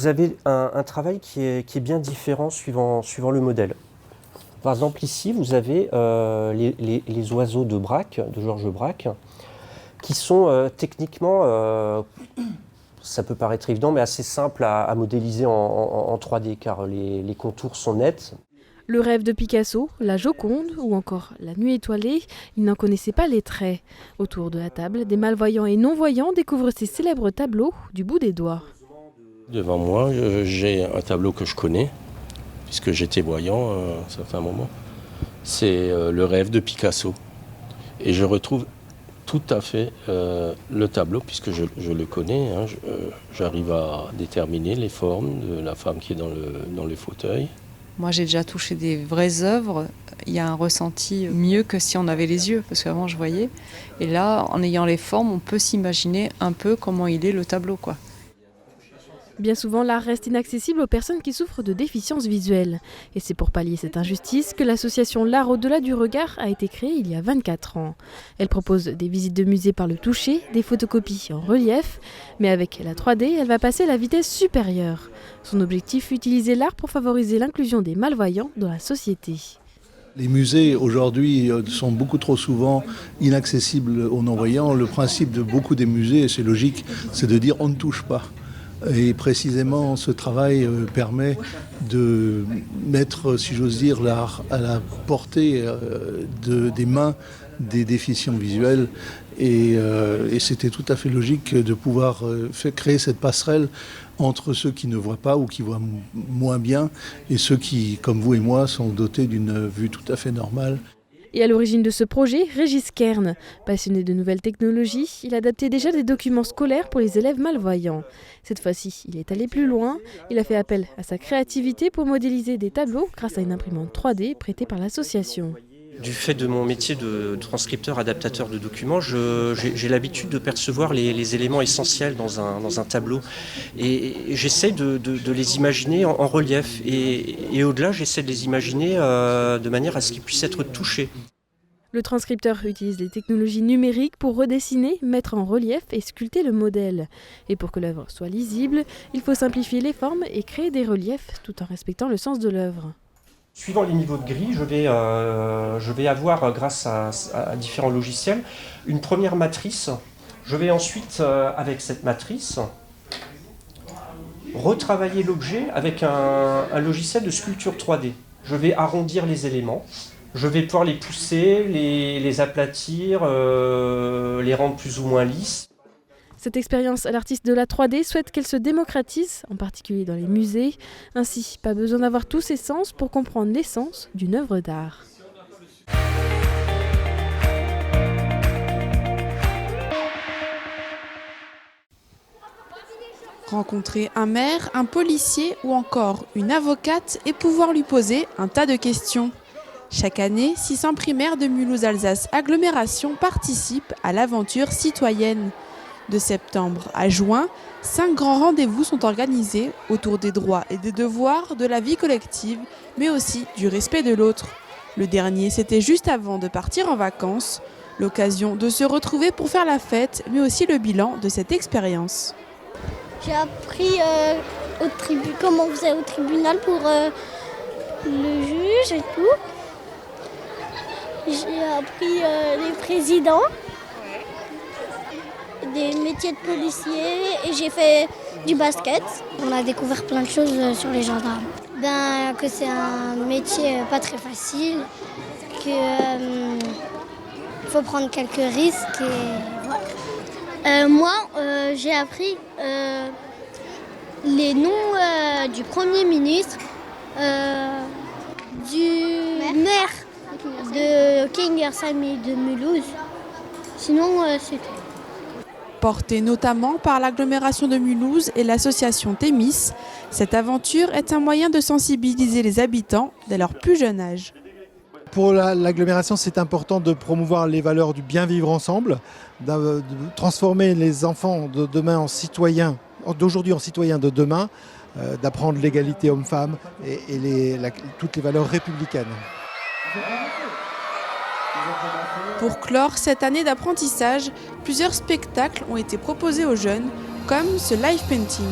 vous avez un travail qui est bien différent suivant le modèle. Par exemple, ici, vous avez les oiseaux de Braque, de Georges Braque, qui sont techniquement, ça peut paraître évident, mais assez simple à modéliser en 3D, car les contours sont nets. Le rêve de Picasso, la Joconde ou encore la nuit étoilée, il n'en connaissait pas les traits. Autour de la table, des malvoyants et non-voyants découvrent ces célèbres tableaux du bout des doigts. Devant moi, j'ai un tableau que je connais, puisque j'étais voyant, ça fait un moment. C'est le rêve de Picasso. Et je retrouve tout à fait le tableau, puisque je le connais. J'arrive à déterminer les formes de la femme qui est dans le fauteuil. Moi, j'ai déjà touché des vraies œuvres. Il y a un ressenti mieux que si on avait les yeux, parce qu'avant, je voyais. Et là, en ayant les formes, on peut s'imaginer un peu comment il est le tableau, quoi. Bien souvent, l'art reste inaccessible aux personnes qui souffrent de déficience visuelle. Et c'est pour pallier cette injustice que l'association L'Art au-delà du regard a été créée il y a 24 ans. Elle propose des visites de musées par le toucher, des photocopies en relief, mais avec la 3D, elle va passer à la vitesse supérieure. Son objectif, utiliser l'art pour favoriser l'inclusion des malvoyants dans la société. Les musées aujourd'hui sont beaucoup trop souvent inaccessibles aux non-voyants. Le principe de beaucoup des musées, et c'est logique, c'est de dire on ne touche pas. Et précisément, ce travail permet de mettre, si j'ose dire, l'art à la portée des mains des déficients visuels. Et c'était tout à fait logique de pouvoir créer cette passerelle entre ceux qui ne voient pas ou qui voient moins bien et ceux qui, comme vous et moi, sont dotés d'une vue tout à fait normale. Et à l'origine de ce projet, Régis Kern. Passionné de nouvelles technologies, il adaptait déjà des documents scolaires pour les élèves malvoyants. Cette fois-ci, il est allé plus loin. Il a fait appel à sa créativité pour modéliser des tableaux grâce à une imprimante 3D prêtée par l'association. Du fait de mon métier de transcripteur, adaptateur de documents, j'ai l'habitude de percevoir les éléments essentiels dans un tableau. Et j'essaie de les imaginer en relief. Et au-delà, j'essaie de les imaginer de manière à ce qu'ils puissent être touchés. Le transcripteur utilise les technologies numériques pour redessiner, mettre en relief et sculpter le modèle. Et pour que l'œuvre soit lisible, il faut simplifier les formes et créer des reliefs tout en respectant le sens de l'œuvre. Suivant les niveaux de grille, je vais avoir, grâce à différents logiciels, une première matrice. Je vais ensuite, avec cette matrice, retravailler l'objet avec un logiciel de sculpture 3D. Je vais arrondir les éléments, je vais pouvoir les pousser, les aplatir, les rendre plus ou moins lisses. Cette expérience, l'artiste de la 3D souhaite qu'elle se démocratise, en particulier dans les musées. Ainsi, pas besoin d'avoir tous ses sens pour comprendre l'essence d'une œuvre d'art. Rencontrer un maire, un policier ou encore une avocate et pouvoir lui poser un tas de questions. Chaque année, 600 primaires de Mulhouse-Alsace Agglomération participent à l'aventure citoyenne. De septembre à juin, 5 grands rendez-vous sont organisés autour des droits et des devoirs de la vie collective, mais aussi du respect de l'autre. Le dernier, c'était juste avant de partir en vacances, l'occasion de se retrouver pour faire la fête, mais aussi le bilan de cette expérience. J'ai appris comment on faisait au tribunal pour le juge et tout. J'ai appris les présidents. Des métiers de policier et j'ai fait du basket. On a découvert plein de choses sur les gendarmes. Que c'est un métier pas très facile, qu'il faut prendre quelques risques et voilà. Moi, j'ai appris les noms du Premier ministre, du maire de Kingersheim et de Mulhouse. Sinon, c'était... Portée notamment par l'agglomération de Mulhouse et l'association Thémis, cette aventure est un moyen de sensibiliser les habitants dès leur plus jeune âge. Pour l'agglomération, c'est important de promouvoir les valeurs du bien vivre ensemble, de transformer les enfants de demain en citoyens, d'aujourd'hui en citoyens de demain, d'apprendre l'égalité homme-femme et toutes les valeurs républicaines. Pour clore cette année d'apprentissage, plusieurs spectacles ont été proposés aux jeunes, comme ce live painting.